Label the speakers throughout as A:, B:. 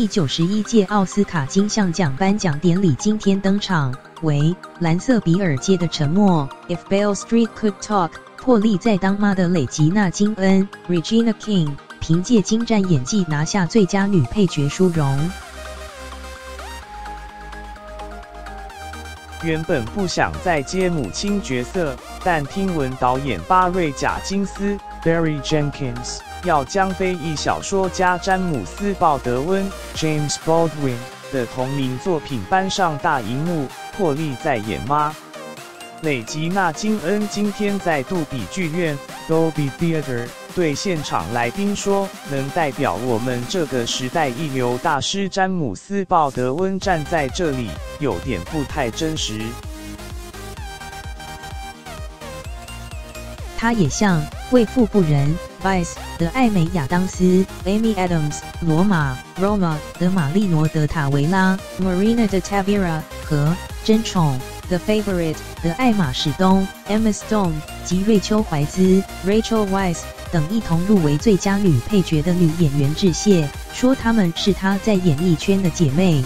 A: 第91届奥斯卡金像奖颁奖典礼今天登场，为蓝色比尔街的沉默 If Beale Street Could Talk 破例在当妈的蕾吉娜金恩 Regina King 凭借精湛演技拿下最佳女配角殊荣。
B: 原本不想再接母亲角色，但听闻导演巴瑞贾金斯 Barry Jenkins 要将非裔小说家詹姆斯·鲍德温 James Baldwin 的同名作品搬上大荧幕，破例在演妈。蕾吉娜金恩今天在杜比剧院 Dolby Theatre 对现场来宾说：“能代表我们这个时代一流大师詹姆斯·鲍德温站在这里，有点不太真实。”
A: 他也像《为富不仁》Vice 的艾美亚当斯 Amy Adams、罗马 Roma 的玛丽诺德塔维拉 Marina de Tavira 和真宠 The Favorite 的艾玛史东 Emma Stone 及瑞秋怀兹 Rachel Weisz 等一同入围最佳女配角的女演员致谢，说她们是她在演艺圈的姐妹。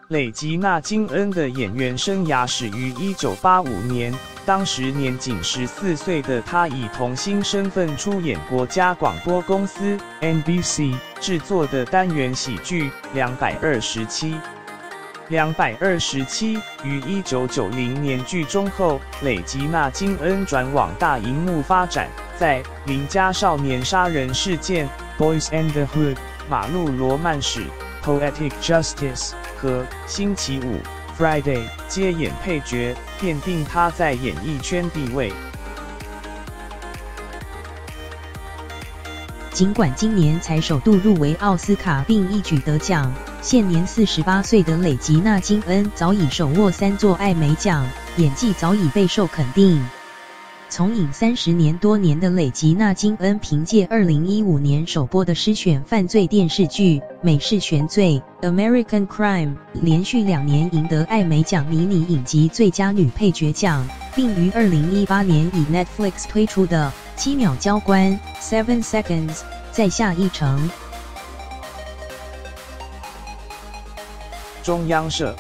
B: 蕾吉娜金恩的演员生涯始于1985年，当时年仅14岁的她以童星身份出演国家广播公司 NBC 制作的单元喜剧227。227于1990年剧终后，蕾吉娜金恩转往大荧幕发展，在《邻家少年杀人事件》Boys and the Hood 马路罗曼史 Poetic Justice 和星期五 Friday 接演配角，奠定她在演艺圈地位。
A: 尽管今年才首度入围奥斯卡并一举得奖，现年48岁的蕾吉娜金恩早已手握3座艾美奖，演技早已备受肯定。从影30多年的蕾吉娜金恩凭借2015年首播的失选犯罪电视剧《美式悬罪》American Crime 连续2年赢得艾美奖迷你影集最佳女配角奖，并于2018年以 Netflix 推出的7秒交关 7 Seconds 再下一城。
B: 中央社